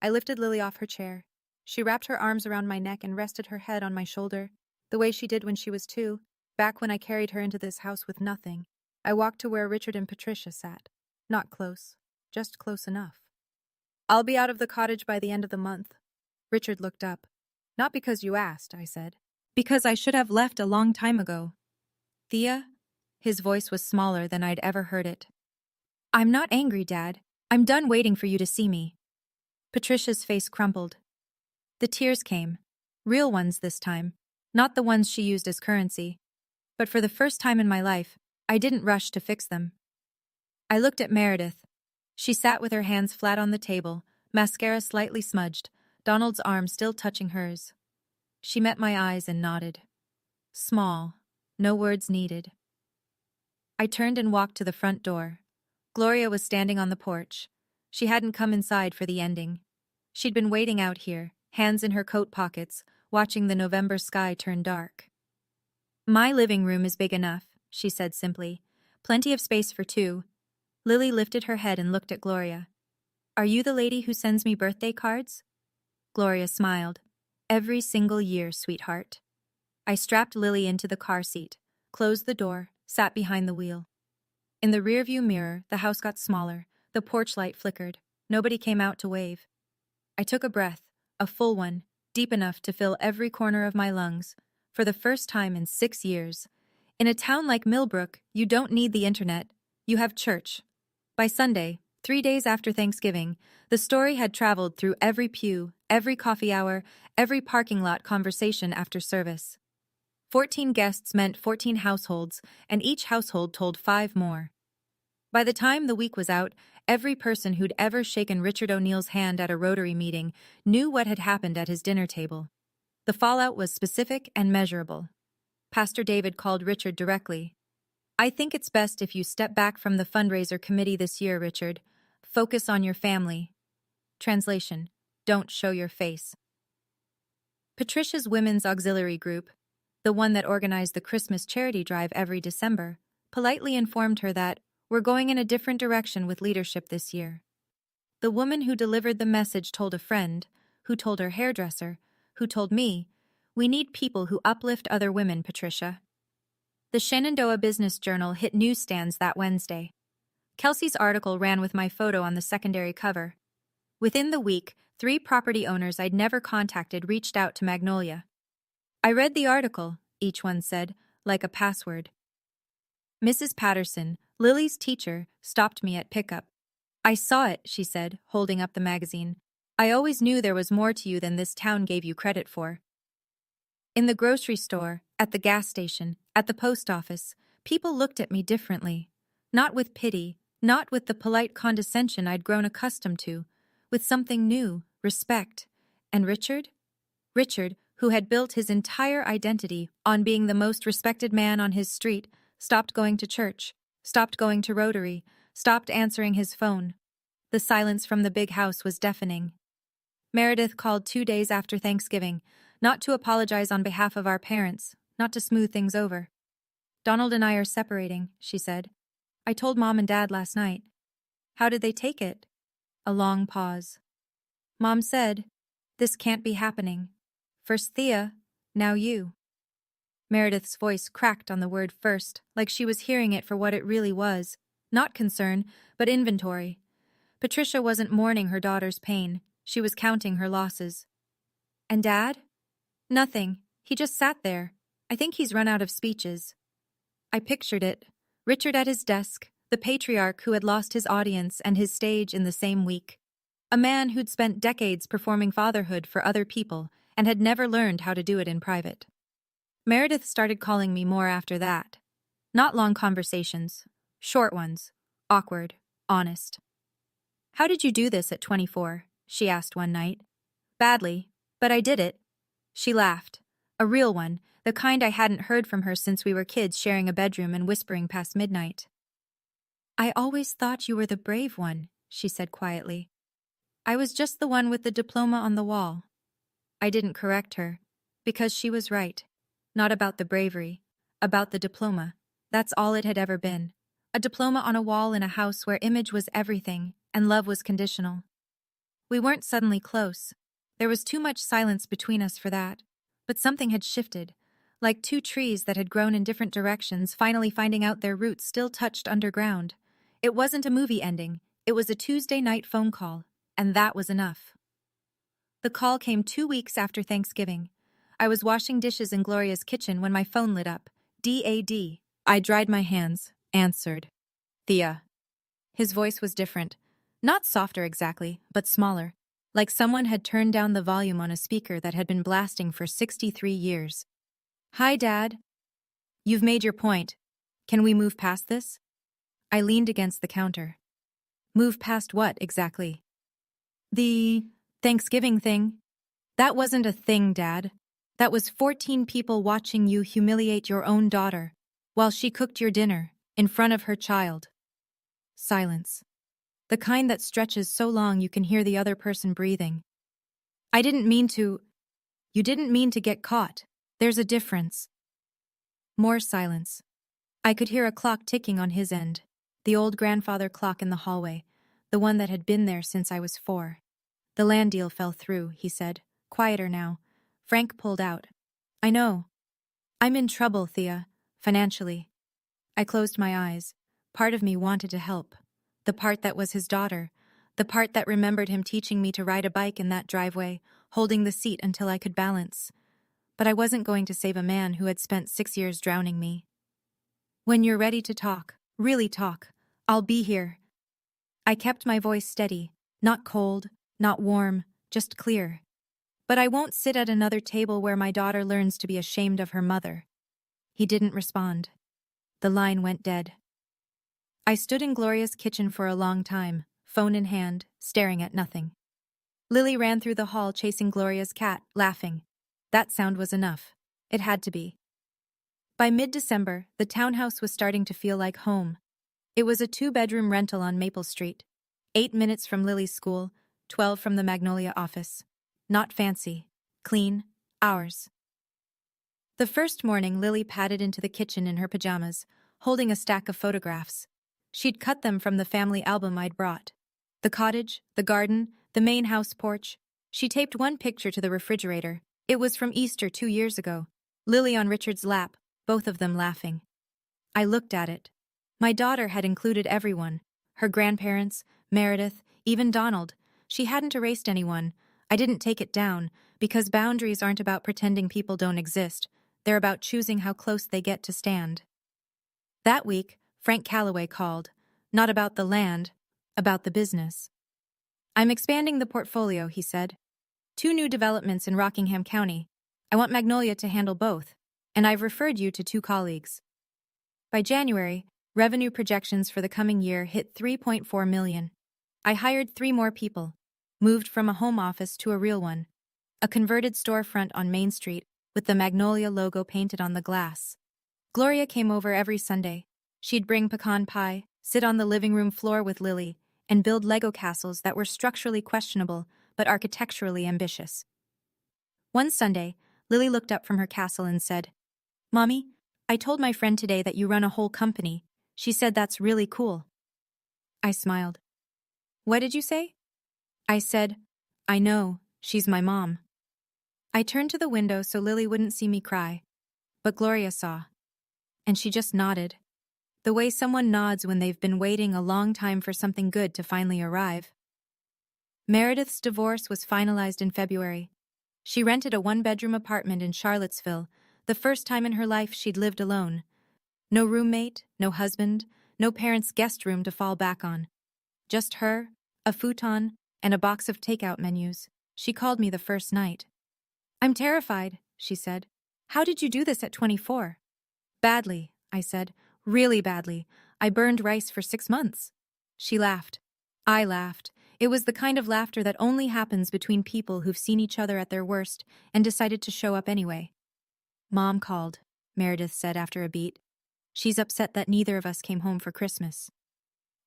I lifted Lily off her chair. She wrapped her arms around my neck and rested her head on my shoulder, the way she did when she was 2, back when I carried her into this house with nothing. I walked to where Richard and Patricia sat. Not close, just close enough. "I'll be out of the cottage by the end of the month." Richard looked up. "Not because you asked," I said. "Because I should have left a long time ago." "Thea?" His voice was smaller than I'd ever heard it. "I'm not angry, Dad. I'm done waiting for you to see me." Patricia's face crumpled. The tears came. Real ones this time, not the ones she used as currency. But for the first time in my life, I didn't rush to fix them. I looked at Meredith. She sat with her hands flat on the table, mascara slightly smudged, Donald's arm still touching hers. She met my eyes and nodded. Small. No words needed. I turned and walked to the front door. Gloria was standing on the porch. She hadn't come inside for the ending. She'd been waiting out here, hands in her coat pockets, watching the November sky turn dark. My living room is big enough, she said simply. Plenty of space for two. Lily lifted her head and looked at Gloria. Are you the lady who sends me birthday cards? Gloria smiled. Every single year, sweetheart. I strapped Lily into the car seat, closed the door, sat behind the wheel. In the rearview mirror, the house got smaller, the porch light flickered. Nobody came out to wave. I took a breath, a full one, deep enough to fill every corner of my lungs. For the first time in 6 years. In a town like Millbrook, you don't need the internet. You have church. By Sunday, 3 days after Thanksgiving, the story had traveled through every pew, every coffee hour, every parking lot conversation after service. 14 guests meant 14 households, and each household told 5 more. By the time the week was out, every person who'd ever shaken Richard O'Neill's hand at a Rotary meeting knew what had happened at his dinner table. The fallout was specific and measurable. Pastor David called Richard directly. I think it's best if you step back from the fundraiser committee this year, Richard. Focus on your family. Translation: don't show your face. Patricia's women's auxiliary group, the one that organized the Christmas charity drive every December, politely informed her that we're going in a different direction with leadership this year. The woman who delivered the message told a friend, who told her hairdresser, who told me, we need people who uplift other women, Patricia. The Shenandoah Business Journal hit newsstands that Wednesday. Kelsey's article ran with my photo on the secondary cover. Within the week, 3 property owners I'd never contacted reached out to Magnolia. I read the article, each one said, like a password. Mrs. Patterson, Lily's teacher, stopped me at pickup. I saw it, she said, holding up the magazine. I always knew there was more to you than this town gave you credit for. In the grocery store, at the gas station, at the post office, people looked at me differently. Not with pity, not with the polite condescension I'd grown accustomed to, with something new, respect. And Richard? Richard, who had built his entire identity on being the most respected man on his street, stopped going to church, stopped going to Rotary, stopped answering his phone. The silence from the big house was deafening. Meredith called 2 days after Thanksgiving, not to apologize on behalf of our parents, not to smooth things over. Donald and I are separating, she said. I told Mom and Dad last night. How did they take it? A long pause. Mom said, this can't be happening. First Thea, now you. Meredith's voice cracked on the word first, like she was hearing it for what it really was. Not concern, but inventory. Patricia wasn't mourning her daughter's pain. She was counting her losses. And Dad? Nothing. He just sat there. I think he's run out of speeches. I pictured it. Richard at his desk, the patriarch who had lost his audience and his stage in the same week. A man who'd spent decades performing fatherhood for other people and had never learned how to do it in private. Meredith started calling me more after that. Not long conversations. Short ones. Awkward. Honest. How did you do this at 24? She asked one night. Badly, but I did it. She laughed. A real one, the kind I hadn't heard from her since we were kids sharing a bedroom and whispering past midnight. I always thought you were the brave one, she said quietly. I was just the one with the diploma on the wall. I didn't correct her, because she was right. Not about the bravery, about the diploma. That's all it had ever been. A diploma on a wall in a house where image was everything and love was conditional. We weren't suddenly close. There was too much silence between us for that. But something had shifted, like 2 trees that had grown in different directions finally finding out their roots still touched underground. It wasn't a movie ending. It was a Tuesday night phone call, and that was enough. The call came 2 weeks after Thanksgiving. I was washing dishes in Gloria's kitchen when my phone lit up. DAD. I dried my hands, answered. Thea. His voice was different. Not softer exactly, but smaller, like someone had turned down the volume on a speaker that had been blasting for 63 years. Hi, Dad. You've made your point. Can we move past this? I leaned against the counter. Move past what, exactly? The Thanksgiving thing. That wasn't a thing, Dad. That was 14 people watching you humiliate your own daughter while she cooked your dinner in front of her child. Silence. The kind that stretches so long you can hear the other person breathing. I didn't mean to. You didn't mean to get caught. There's a difference. More silence. I could hear a clock ticking on his end. The old grandfather clock in the hallway, the one that had been there since I was 4. The land deal fell through, he said. Quieter now. Frank pulled out. I know. I'm in trouble, Thea. Financially. I closed my eyes. Part of me wanted to help. The part that was his daughter. The part that remembered him teaching me to ride a bike in that driveway, holding the seat until I could balance. But I wasn't going to save a man who had spent 6 years drowning me. When you're ready to talk, really talk, I'll be here. I kept my voice steady, not cold, not warm, just clear. But I won't sit at another table where my daughter learns to be ashamed of her mother. He didn't respond. The line went dead. I stood in Gloria's kitchen for a long time, phone in hand, staring at nothing. Lily ran through the hall chasing Gloria's cat, laughing. That sound was enough. It had to be. By mid-December, the townhouse was starting to feel like home. It was a 2-bedroom rental on Maple Street. 8 minutes from Lily's school, 12 from the Magnolia office. Not fancy. Clean. Ours. The first morning, Lily padded into the kitchen in her pajamas, holding a stack of photographs. She'd cut them from the family album I'd brought. The cottage, the garden, the main house porch. She taped one picture to the refrigerator. It was from Easter 2 years ago. Lily on Richard's lap, both of them laughing. I looked at it. My daughter had included everyone. Her grandparents, Meredith, even Donald. She hadn't erased anyone. I didn't take it down, because boundaries aren't about pretending people don't exist. They're about choosing how close they get to stand. That week, Frank Calloway called. Not about the land, about the business. I'm expanding the portfolio, he said. 2 new developments in Rockingham County. I want Magnolia to handle both, and I've referred you to 2 colleagues. By January, revenue projections for the coming year hit $3.4 million. I hired 3 more people, moved from a home office to a real one. A converted storefront on Main Street with the Magnolia logo painted on the glass. Gloria came over every Sunday. She'd bring pecan pie, sit on the living room floor with Lily, and build Lego castles that were structurally questionable but architecturally ambitious. One Sunday, Lily looked up from her castle and said, Mommy, I told my friend today that you run a whole company. She said that's really cool. I smiled. What did you say? I said, I know, she's my mom. I turned to the window so Lily wouldn't see me cry, but Gloria saw. And she just nodded. The way someone nods when they've been waiting a long time for something good to finally arrive. Meredith's divorce was finalized in February. She rented a 1-bedroom apartment in Charlottesville, the first time in her life she'd lived alone. No roommate, no husband, no parents' guest room to fall back on. Just her, a futon, and a box of takeout menus. She called me the first night. I'm terrified, she said. How did you do this at 24? Badly, I said. Really badly. I burned rice for 6 months. She laughed. I laughed. It was the kind of laughter that only happens between people who've seen each other at their worst and decided to show up anyway. Mom called, Meredith said after a beat. She's upset that neither of us came home for Christmas.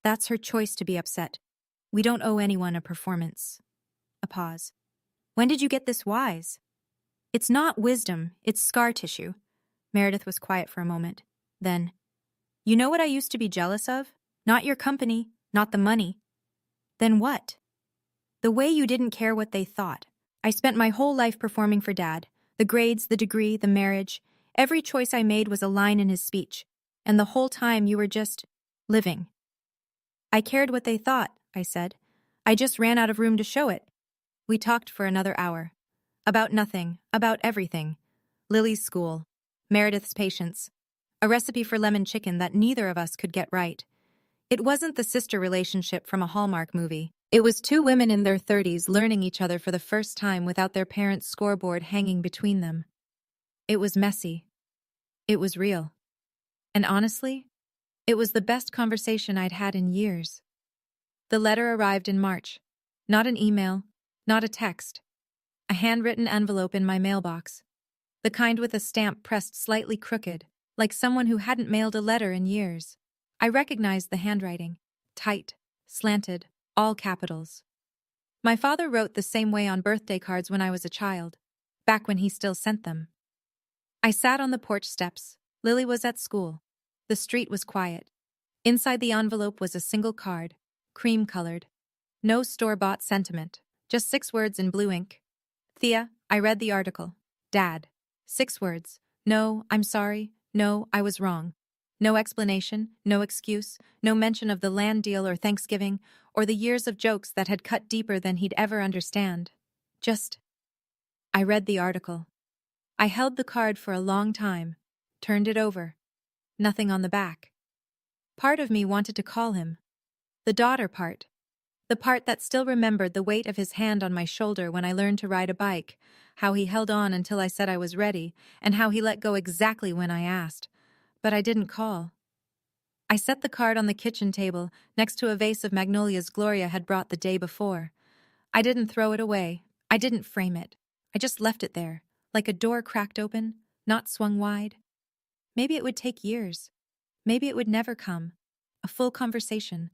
That's her choice to be upset. We don't owe anyone a performance. A pause. When did you get this wise? It's not wisdom, it's scar tissue. Meredith was quiet for a moment. Then, you know what I used to be jealous of? Not your company, not the money. Then what? The way you didn't care what they thought. I spent my whole life performing for Dad. The grades, the degree, the marriage. Every choice I made was a line in his speech. And the whole time you were just living. I cared what they thought, I said. I just ran out of room to show it. We talked for another hour. About nothing, about everything. Lily's school. Meredith's patience. A recipe for lemon chicken that neither of us could get right. It wasn't the sister relationship from a Hallmark movie. It was 2 women in their 30s learning each other for the first time without their parents' scoreboard hanging between them. It was messy. It was real. And honestly, it was the best conversation I'd had in years. The letter arrived in March. Not an email, not a text. A handwritten envelope in my mailbox. The kind with a stamp pressed slightly crooked, like someone who hadn't mailed a letter in years. I recognized the handwriting. Tight, slanted, all capitals. My father wrote the same way on birthday cards when I was a child, back when he still sent them. I sat on the porch steps. Lily was at school. The street was quiet. Inside the envelope was a single card, cream-colored. No store-bought sentiment, just 6 words in blue ink. Thea, I read the article. Dad. 6 words. No, I'm sorry. No, I was wrong. No explanation, no excuse, no mention of the land deal or Thanksgiving, or the years of jokes that had cut deeper than he'd ever understand. Just, I read the article. I held the card for a long time, turned it over. Nothing on the back. Part of me wanted to call him. The daughter part. The part that still remembered the weight of his hand on my shoulder when I learned to ride a bike, how he held on until I said I was ready, and how he let go exactly when I asked. But I didn't call. I set the card on the kitchen table next to a vase of magnolias Gloria had brought the day before. I didn't throw it away. I didn't frame it. I just left it there, like a door cracked open, not swung wide. Maybe it would take years. Maybe it would never come. A full conversation.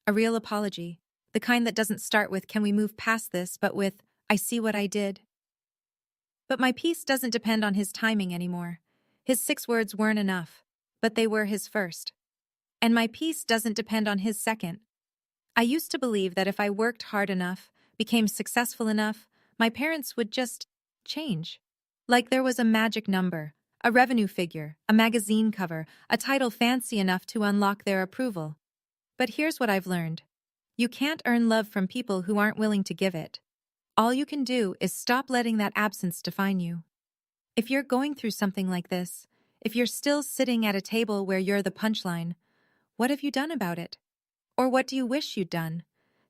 A real apology. The kind that doesn't start with, "Can we move past this?" but with, "I see what I did." But my peace doesn't depend on his timing anymore. His 6 words weren't enough, but they were his first. And my peace doesn't depend on his second. I used to believe that if I worked hard enough, became successful enough, my parents would just change. Like there was a magic number, a revenue figure, a magazine cover, a title fancy enough to unlock their approval. But here's what I've learned. You can't earn love from people who aren't willing to give it. All you can do is stop letting that absence define you. If you're going through something like this, if you're still sitting at a table where you're the punchline, what have you done about it? Or what do you wish you'd done?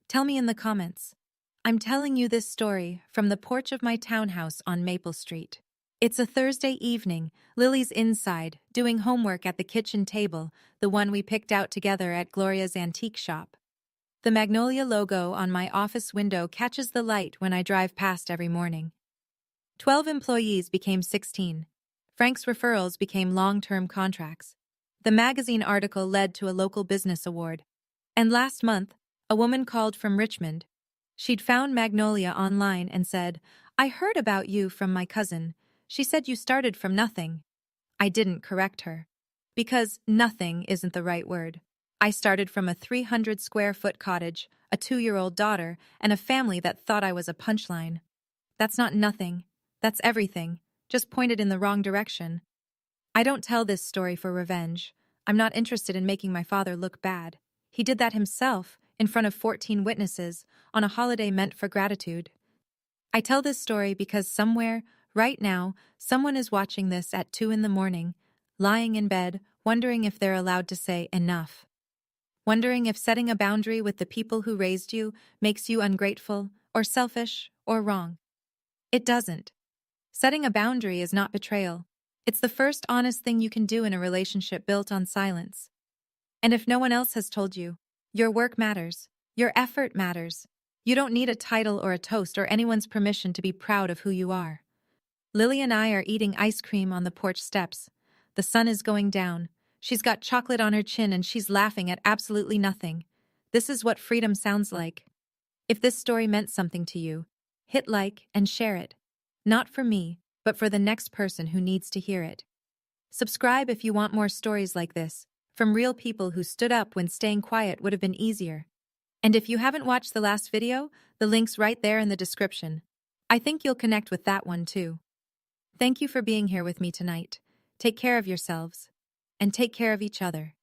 Tell me in the comments. I'm telling you this story from the porch of my townhouse on Maple Street. It's a Thursday evening. Lily's inside, doing homework at the kitchen table, the one we picked out together at Gloria's antique shop. The Magnolia logo on my office window catches the light when I drive past every morning. 12 employees became 16. Frank's referrals became long-term contracts. The magazine article led to a local business award. And last month, a woman called from Richmond. She'd found Magnolia online and said, "I heard about you from my cousin. She said you started from nothing." I didn't correct her. Because nothing isn't the right word. I started from a 300-square-foot cottage, a 2-year-old daughter, and a family that thought I was a punchline. That's not nothing. That's everything, just pointed in the wrong direction. I don't tell this story for revenge. I'm not interested in making my father look bad. He did that himself, in front of 14 witnesses, on a holiday meant for gratitude. I tell this story because somewhere, right now, someone is watching this at 2 in the morning, lying in bed, wondering if they're allowed to say enough. Wondering if setting a boundary with the people who raised you makes you ungrateful, or selfish, or wrong. It doesn't. Setting a boundary is not betrayal. It's the first honest thing you can do in a relationship built on silence. And if no one else has told you, your work matters. Your effort matters. You don't need a title or a toast or anyone's permission to be proud of who you are. Lily and I are eating ice cream on the porch steps. The sun is going down. She's got chocolate on her chin and she's laughing at absolutely nothing. This is what freedom sounds like. If this story meant something to you, hit like and share it. Not for me, but for the next person who needs to hear it. Subscribe if you want more stories like this, from real people who stood up when staying quiet would have been easier. And if you haven't watched the last video, the link's right there in the description. I think you'll connect with that one too. Thank you for being here with me tonight. Take care of yourselves. And take care of each other.